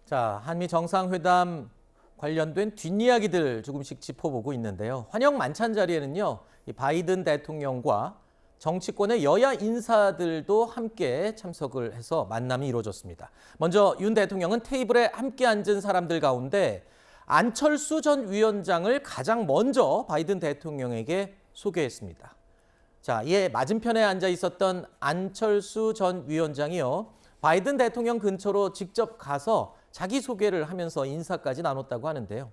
자, 한미 정상회담 관련된 뒷이야기들 조금씩 짚어보고 있는데요. 환영 만찬 자리에는요, 이 바이든 대통령과 정치권의 여야 인사들도 함께 참석을 해서 만남이 이루어졌습니다. 먼저 윤 대통령은 테이블에 함께 앉은 사람들 가운데 안철수 전 위원장을 가장 먼저 바이든 대통령에게 소개했습니다. 자, 이에 맞은편에 앉아 있었던 안철수 전 위원장이요, 바이든 대통령 근처로 직접 가서 자기소개를 하면서 인사까지 나눴다고 하는데요.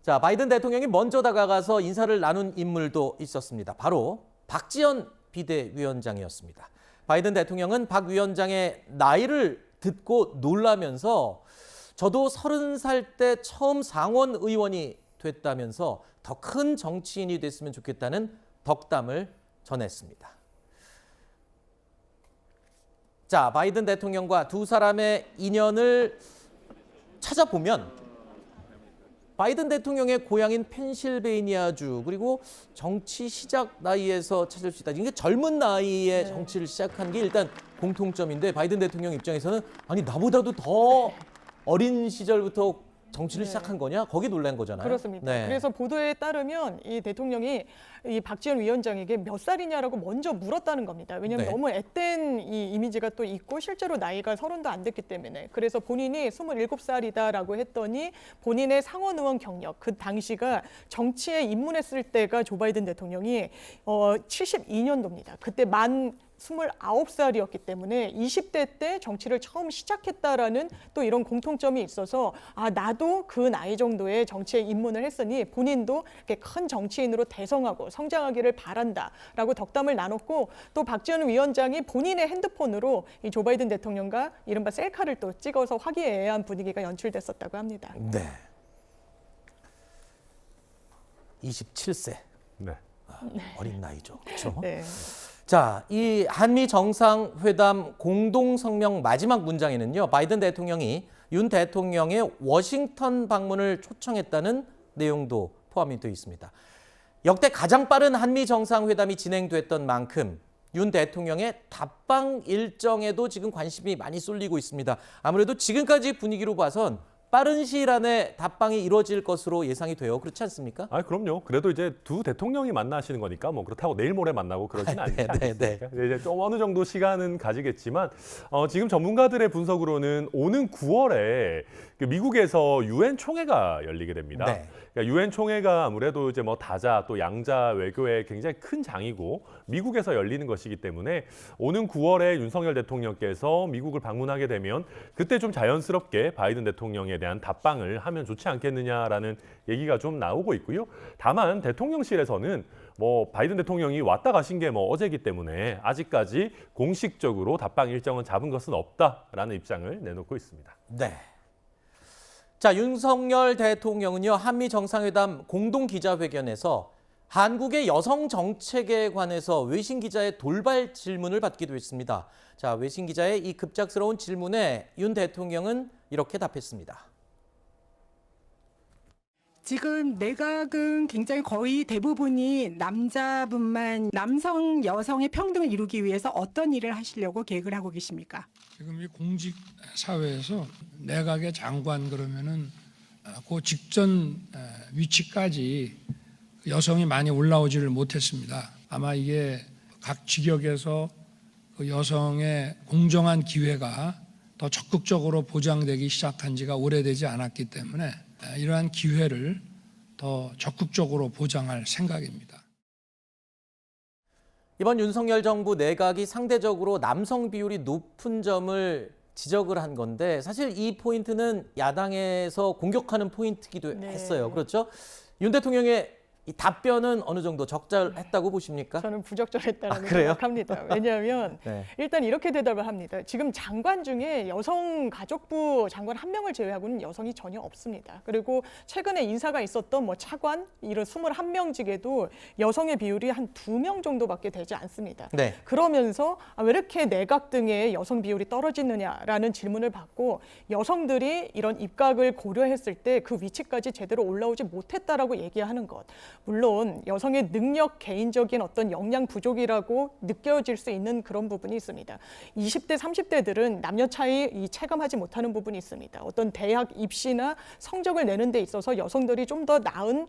자, 바이든 대통령이 먼저 다가가서 인사를 나눈 인물도 있었습니다. 바로 박지원 비대위원장이었습니다. 바이든 대통령은 박 위원장의 나이를 듣고 놀라면서 저도 30살 때 처음 상원 의원이 됐다면서 더 큰 정치인이 됐으면 좋겠다는 덕담을 전했습니다. 자, 바이든 대통령과 두 사람의 인연을 찾아보면 바이든 대통령의 고향인 펜실베이니아주, 그리고 정치 시작 나이에서 찾을 수 있다. 이게 젊은 나이에 정치를 시작한 게 일단 공통점인데, 바이든 대통령 입장에서는 아니 나보다도 더 어린 시절부터 정치를 시작한 거냐? 거기 놀란 거잖아요. 그렇습니다. 네. 그래서 보도에 따르면 이 대통령이 이 박지원 위원장에게 몇 살이냐라고 먼저 물었다는 겁니다. 왜냐하면 네. 너무 앳된 이 이미지가 또 있고 실제로 나이가 30도 안 됐기 때문에. 그래서 본인이 27살이다라고 했더니 본인의 상원 의원 경력, 그 당시가 정치에 입문했을 때가 조 바이든 대통령이 72년도입니다. 그때 만 29살이었기 때문에 20대 때 정치를 처음 시작했다라는 또 이런 공통점이 있어서 나도 그 나이 정도의 정치에 입문을 했으니 본인도 이렇게 큰 정치인으로 대성하고 성장하기를 바란다라고 덕담을 나눴고, 또 박지원 위원장이 본인의 핸드폰으로 이 조 바이든 대통령과 이른바 셀카를 또 찍어서 화기애애한 분위기가 연출됐었다고 합니다. 네. 27세. 네. 어린 나이죠. 그렇죠? 네. 자, 이 한미 정상회담 공동성명 마지막 문장에는요, 바이든 대통령이 윤 대통령의 워싱턴 방문을 초청했다는 내용도 포함이 되어 있습니다. 역대 가장 빠른 한미 정상회담이 진행됐던 만큼 윤 대통령의 답방 일정에도 지금 관심이 많이 쏠리고 있습니다. 아무래도 지금까지 분위기로 봐선 빠른 시일 안에 답방이 이루어질 것으로 예상이 돼요. 그렇지 않습니까? 그럼요. 그래도 이제 두 대통령이 만나시는 거니까 뭐 그렇다고 내일 모레 만나고 그러진 않지 않습니까? 이제 좀 어느 정도 시간은 가지겠지만 지금 전문가들의 분석으로는 오는 9월에 미국에서 유엔 총회가 열리게 됩니다. 네. 그러니까 유엔 총회가 아무래도 이제 뭐 다자 또 양자 외교의 굉장히 큰 장이고 미국에서 열리는 것이기 때문에 오는 9월에 윤석열 대통령께서 미국을 방문하게 되면 그때 좀 자연스럽게 바이든 대통령에 대한 답방을 하면 좋지 않겠느냐라는 얘기가 좀 나오고 있고요. 다만 대통령실에서는 뭐 바이든 대통령이 왔다 가신 게 뭐 어제기 때문에 아직까지 공식적으로 답방 일정은 잡은 것은 없다라는 입장을 내놓고 있습니다. 네. 자, 윤석열 대통령은요, 한미 정상회담 공동 기자회견에서 한국의 여성 정책에 관해서 외신 기자의 돌발 질문을 받기도 했습니다. 자, 외신 기자의 이 급작스러운 질문에 윤 대통령은 이렇게 답했습니다. 지금 내각은 굉장히 거의 대부분이 남성, 여성의 평등을 이루기 위해서 어떤 일을 하시려고 계획을 하고 계십니까? 지금 이 공직 사회에서 내각의 장관 그러면은 그 직전 위치까지 여성이 많이 올라오지를 못했습니다. 아마 이게 각 직역에서 그 여성의 공정한 기회가 더 적극적으로 보장되기 시작한 지가 오래되지 않았기 때문에 이러한 기회를 더 적극적으로 보장할 생각입니다. 이번 윤석열 정부 내각이 상대적으로 남성 비율이 높은 점을 지적을 한 건데, 사실 이 포인트는 야당에서 공격하는 포인트이기도 했어요. 그렇죠? 윤 대통령의 이 답변은 어느 정도 적절했다고 보십니까? 저는 부적절했다고 그래요? 생각합니다. 왜냐하면 네. 일단 이렇게 대답을 합니다. 지금 장관 중에 여성가족부 장관 한 명을 제외하고는 여성이 전혀 없습니다. 그리고 최근에 인사가 있었던 뭐 차관 이런 21명직에도 여성의 비율이 한 2명 정도밖에 되지 않습니다. 네. 그러면서 왜 이렇게 내각 등의 여성 비율이 떨어지느냐라는 질문을 받고, 여성들이 이런 입각을 고려했을 때 그 위치까지 제대로 올라오지 못했다라고 얘기하는 것. 물론 여성의 능력, 개인적인 어떤 역량 부족이라고 느껴질 수 있는 그런 부분이 있습니다. 20대, 30대들은 남녀 차이 체감하지 못하는 부분이 있습니다. 어떤 대학 입시나 성적을 내는 데 있어서 여성들이 좀 더 나은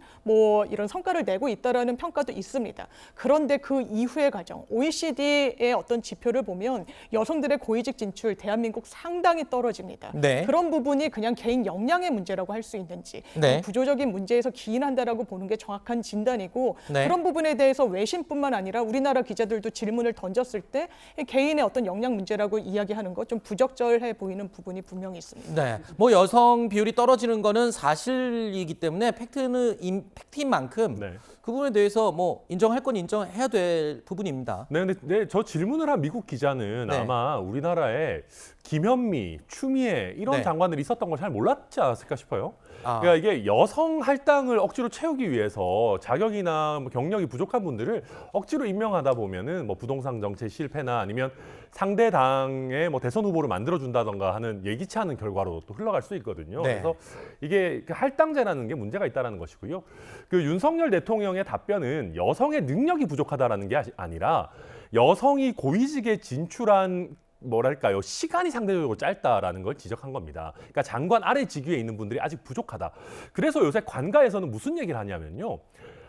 이런 성과를 내고 있다라는 평가도 있습니다. 그런데 그 이후의 과정, OECD의 어떤 지표를 보면 여성들의 고위직 진출 대한민국 상당히 떨어집니다. 네. 그런 부분이 그냥 개인 역량의 문제라고 할 수 있는지 네. 구조적인 문제에서 기인한다라고 보는 게 정확한 진단이고 네. 그런 부분에 대해서 외신뿐만 아니라 우리나라 기자들도 질문을 던졌을 때 개인의 어떤 역량 문제라고 이야기하는 것 좀 부적절해 보이는 부분이 분명히 있습니다. 네, 뭐 여성 비율이 떨어지는 거는 사실이기 때문에 팩트인 만큼 네. 그 부분에 대해서 뭐 인정할 건 인정해야 될 부분입니다. 네, 근데 저 질문을 한 미국 기자는 네. 아마 우리나라에 김현미, 추미애 이런 네. 장관들이 있었던 걸 잘 몰랐지 않았을까 싶어요. 아. 그러니까 이게 여성 할당을 억지로 채우기 위해서 자격이나 뭐 경력이 부족한 분들을 억지로 임명하다 보면은 뭐 부동산 정책 실패나 아니면 상대 당의 뭐 대선 후보를 만들어준다던가 하는 예기치 않은 결과로 또 흘러갈 수 있거든요. 네. 그래서 이게 그 할당제라는 게 문제가 있다는 것이고요. 그 윤석열 대통령의 답변은 여성의 능력이 부족하다라는 게 아니라 여성이 고위직에 진출한 뭐랄까요, 시간이 상대적으로 짧다라는 걸 지적한 겁니다. 그러니까 장관 아래 직위에 있는 분들이 아직 부족하다. 그래서 요새 관가에서는 무슨 얘기를 하냐면요.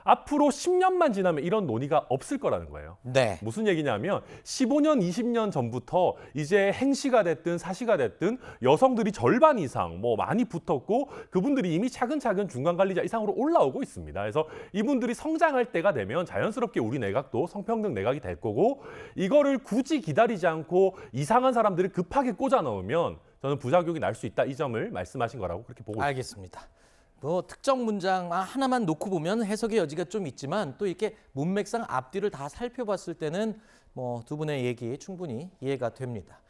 앞으로 10년만 지나면 이런 논의가 없을 거라는 거예요. 네. 무슨 얘기냐면 15년, 20년 전부터 이제 행시가 됐든 사시가 됐든 여성들이 절반 이상 뭐 많이 붙었고 그분들이 이미 차근차근 중간관리자 이상으로 올라오고 있습니다. 그래서 이분들이 성장할 때가 되면 자연스럽게 우리 내각도 성평등 내각이 될 거고 이거를 굳이 기다리지 않고 이상한 사람들을 급하게 꽂아 넣으면 저는 부작용이 날 수 있다. 이 점을 말씀하신 거라고 그렇게 보고 있습니다. 알겠습니다. 뭐 특정 문장 하나만 놓고 보면 해석의 여지가 좀 있지만 또 이렇게 문맥상 앞뒤를 다 살펴봤을 때는 뭐 두 분의 얘기 충분히 이해가 됩니다.